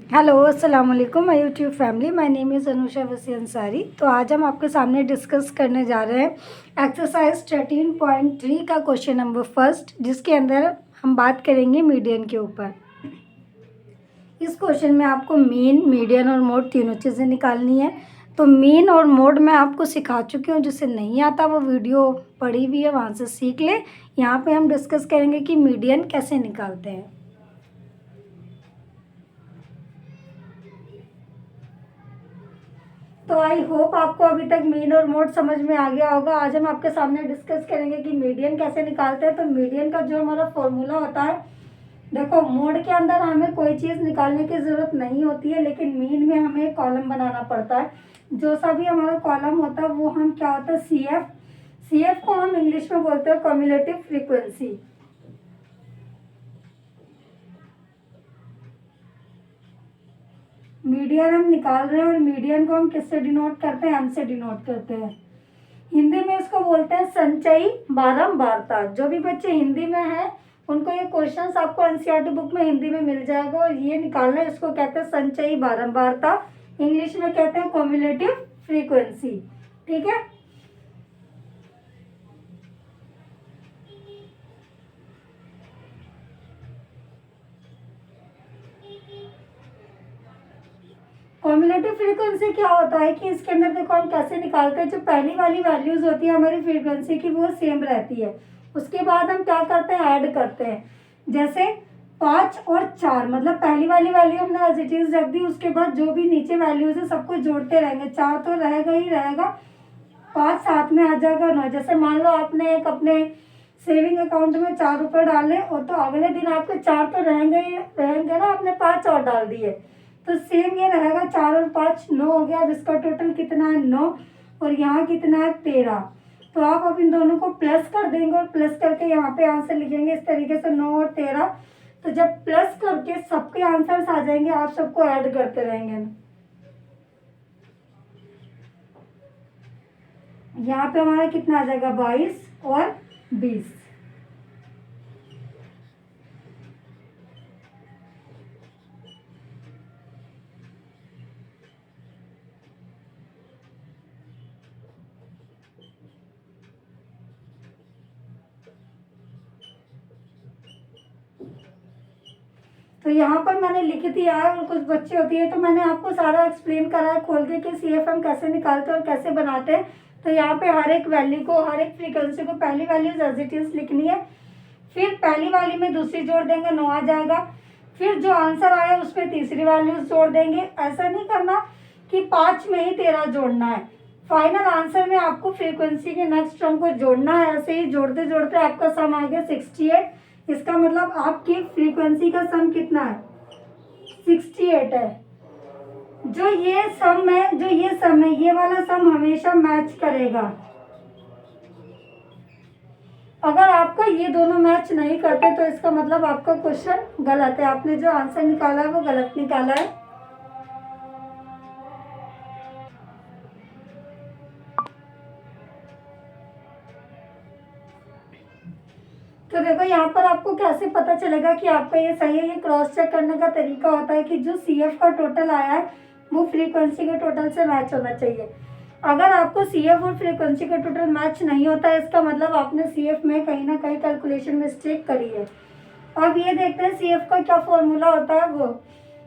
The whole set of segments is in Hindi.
हेलो अस्सलाम वालेकुम my YouTube family. My name is Anusha वसी अंसारी। तो आज हम आपके सामने डिस्कस करने जा रहे हैं एक्सरसाइज 13.3 का क्वेश्चन नंबर फर्स्ट, जिसके अंदर हम बात करेंगे मीडियन के ऊपर। इस क्वेश्चन में आपको मीन, मीडियन और मोड तीनों चीज़ें निकालनी है। तो मीन और मोड मैं आपको सिखा चुकी हूँ, जिसे नहीं आता वो वीडियो पड़ी हुई है, वहाँ से सीख ले। यहाँ पे हम डिस्कस करेंगे कि मीडियन कैसे निकालते हैं। तो आई होप आपको अभी तक मीन और मोड समझ में आ गया होगा। आज हम आपके सामने डिस्कस करेंगे कि मीडियन कैसे निकालते हैं। तो मीडियन का जो हमारा फॉर्मूला होता है, देखो मोड के अंदर हमें कोई चीज़ निकालने की ज़रूरत नहीं होती है, लेकिन मीन में हमें कॉलम बनाना पड़ता है। जो सा भी हमारा कॉलम होता है वो हम क्या होता है सी एफ को हम इंग्लिश में बोलते हैं क्यूमुलेटिव फ्रीक्वेंसी। मीडियन हम निकाल रहे हैं और मीडियन को हम किससे डिनोट करते हैं? एम से डिनोट करते हैं। हिंदी में इसको बोलते हैं संचयी बारंबारता। जो भी बच्चे हिंदी में हैं उनको ये क्वेश्चंस आपको एनसीईआरटी बुक में हिंदी में मिल जाएगा, और ये निकालना है, इसको कहते हैं संचयी बारंबारता। इंग्लिश में कहते हैं क्यूमुलेटिव फ्रीक्वेंसी। ठीक है। क्यूमुलेटिव फ्रीक्वेंसी क्या होता है कि इसके अंदर देखो हम कैसे निकालते हैं। जो पहली वाली वैल्यूज होती है हमारी फ्रीक्वेंसी की, वो सेम रहती है। उसके बाद हम क्या करते हैं? ऐड करते हैं। जैसे 5 और 4, मतलब पहली वाली वैल्यू हमने एज इट इज रख दी, उसके बाद जो भी नीचे वैल्यूज है सबको जोड़ते रहेंगे। 4 तो रहेगा ही रहेगा, 5 साथ में आ जाएगा 9। जैसे मान लो आपने एक अपने सेविंग अकाउंट में 4 रुपये डाले, और तो अगले दिन आपके 4 तो रहेंगे ही रहेंगे ना, आपने 5 और डाल दिए, तो सेम ये रहेगा। 4 और 5 9 हो गया। अब इसका टोटल कितना है? 9। और यहाँ कितना है? 13। तो आप अब इन दोनों को प्लस कर देंगे, और प्लस करके यहाँ पे आंसर लिखेंगे इस तरीके से 9 और 13। तो जब प्लस करके सबके आंसर्स आ जाएंगे, आप सबको ऐड करते रहेंगे। यहाँ पे हमारा कितना आ जाएगा? 22 और 20। तो यहाँ पर मैंने लिख दिया है, और कुछ बच्चे होती है तो मैंने आपको सारा एक्सप्लेन करा है खोल के कि सी एफ हम कैसे निकालते हैं और कैसे बनाते हैं। तो यहाँ पे हर एक वैल्यू को, हर एक फ्रीक्वेंसी को पहली वैल्यूज एज इट इज लिखनी है। फिर पहली वाली में दूसरी जोड़ देंगे, 9 आ जाएगा। फिर जो आंसर आया उसमें तीसरी वैल्यूज जोड़ देंगे। ऐसा नहीं करना कि 5 में ही 13 जोड़ना है। फाइनल आंसर में आपको फ्रीक्वेंसी के नेक्स्ट टर्म को जोड़ना है। ऐसे ही जोड़ते जोड़ते आपका सम आ गया 68। इसका मतलब आपकी फ्रीक्वेंसी का सम कितना है? 68 है। जो ये सम है, ये वाला सम हमेशा मैच करेगा। अगर आपका ये दोनों मैच नहीं करते तो इसका मतलब आपका क्वेश्चन गलत है, आपने जो आंसर निकाला है वो गलत निकाला है। तो देखो यहाँ पर आपको कैसे पता चलेगा कि आपका ये सही है? ये क्रॉस चेक करने का तरीका होता है कि जो सी एफ का टोटल आया है वो फ्रीक्वेंसी के टोटल से मैच होना चाहिए। अगर आपको सी एफ और फ्रीक्वेंसी का टोटल मैच नहीं होता है, इसका मतलब आपने सी एफ में कहीं ना कहीं कैलकुलेशन मिस्टेक करी है। अब ये देखते हैं सी एफ का क्या फॉर्मूला होता है। वो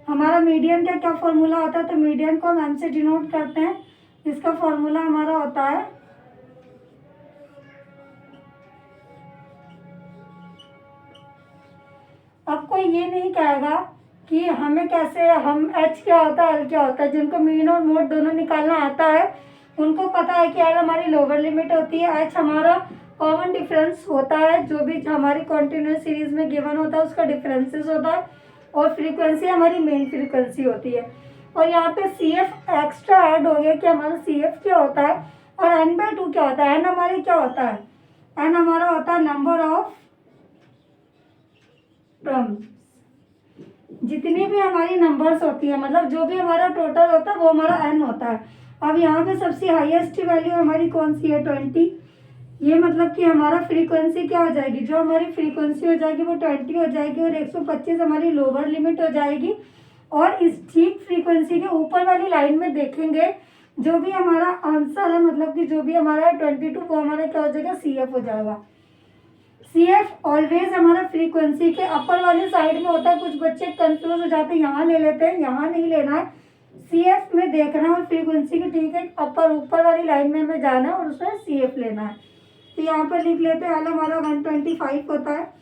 हमारा मीडियन का क्या फॉर्मूला होता है? तो मीडियन को हम एम से डिनोट करते हैं। इसका फॉर्मूला हमारा होता है, अब कोई ये नहीं कहेगा कि हमें कैसे, हम एच क्या होता है, एल क्या होता है। जिनको मीन और मोड दोनों निकालना आता है उनको पता है कि एल हमारी लोअर लिमिट होती है, एच हमारा कॉमन डिफरेंस होता है। जो भी हमारी कॉन्टिन्यूस सीरीज में गिवन होता है उसका डिफरेंसेस होता है, और फ्रीक्वेंसी हमारी मेन फ्रीक्वेंसी होती है। और यहाँ पे सी एफ एक्स्ट्रा ऐड हो गया कि हमारा सी एफ क्या होता है, और n/2 क्या होता है। एन हमारी क्या होता है? एन हमारा होता है नंबर ऑफ टर्म्स। जितनी भी हमारी नंबर्स होती है, मतलब जो भी हमारा टोटल होता है वो हमारा एन होता है। अब यहाँ पे सबसे हाईएस्ट वैल्यू हमारी कौन सी है? 20। ये मतलब कि हमारा फ्रीक्वेंसी क्या हो जाएगी? जो हमारी फ्रीक्वेंसी हो जाएगी वो 20 हो जाएगी, और 125 हमारी लोअर लिमिट हो जाएगी। और इस ठीक फ्रीक्वेंसी के ऊपर वाली लाइन में देखेंगे जो भी हमारा आंसर है, मतलब कि जो भी हमारा 22, वो हमारा क्या हो जाएगा, CF हो जाएगा। CF ऑलवेज हमारा फ्रीक्वेंसी के अपर वाली साइड में होता है। कुछ बच्चे कंफ्यूज हो जाते हैं, यहाँ ले लेते हैं, यहाँ नहीं लेना है, CF में देखना है और फ्रीक्वेंसी की ठीक है अपर ऊपर वाली लाइन में हमें जाना है और उसमें CF लेना है। तो यहाँ पर लिख लेते हैं, L हमारा 125 होता है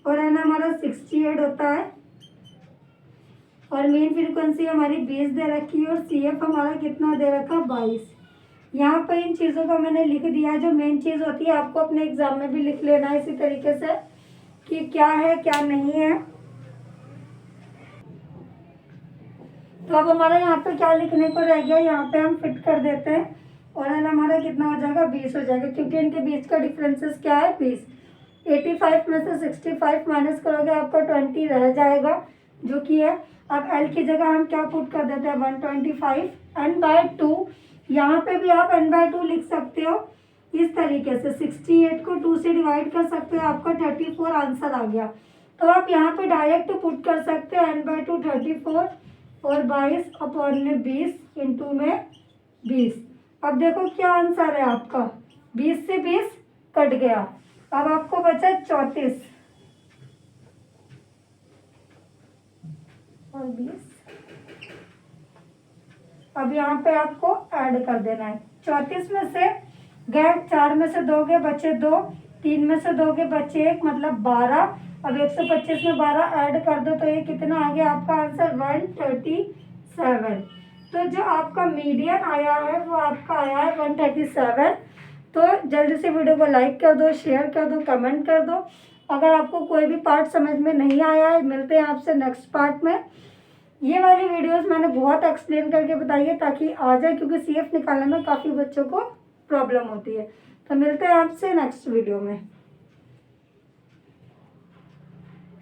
और N हमारा 68 होता है और मेन फ्रीक्वेंसी हमारी 20 दे रखी है और CF हमारा कितना दे रखा है, 22। यहाँ पर इन चीज़ों का मैंने लिख दिया है। जो मेन चीज़ होती है आपको अपने एग्जाम में भी लिख लेना है इसी तरीके से कि क्या है क्या नहीं है। तो अब हमारा यहाँ पे क्या लिखने को रह गया, यहाँ पे हम फिट कर देते हैं और L हमारा कितना हो जाएगा, 20 हो जाएगा, क्योंकि इनके बीच का डिफरेंसेस क्या है, 20। 85 में से 65 माइनस करोगे आपका 20 रह जाएगा, जो कि है। अब L की जगह हम क्या पुट कर देते हैं, 125 n/2। यहाँ पे भी आप n/2 लिख सकते हो इस तरीके से। 68 को 2 से डिवाइड कर सकते हो, आपका 34 आंसर आ गया। तो आप यहाँ पे डायरेक्ट पुट कर सकते हो n/2 34 और 22 अपॉन में 20 इंटू में 20। अब देखो क्या आंसर है आपका, 20 से 20 कट गया, अब आपको बचा 34 और 20। अब यहाँ पे आपको ऐड कर देना है। 34 में से गए 4 में से 2 गए बचे 2, 3 में से 2 गए बचे 1, मतलब 12। अब 125 में 12 ऐड कर दो तो ये कितना आ गया आपका आंसर, 137। तो जो आपका मीडियन आया है वो आपका आया है 137। तो जल्दी से वीडियो को लाइक कर दो, शेयर कर दो, कमेंट कर दो। अगर आपको कोई भी पार्ट समझ में नहीं आया है, मिलते हैं आपसे नेक्स्ट पार्ट में। ये वाली वीडियोस मैंने बहुत एक्सप्लेन करके बताई है ताकि आ जाए, क्योंकि CF निकालने में काफ़ी बच्चों को प्रॉब्लम होती है। तो मिलते हैं आपसे नेक्स्ट वीडियो में।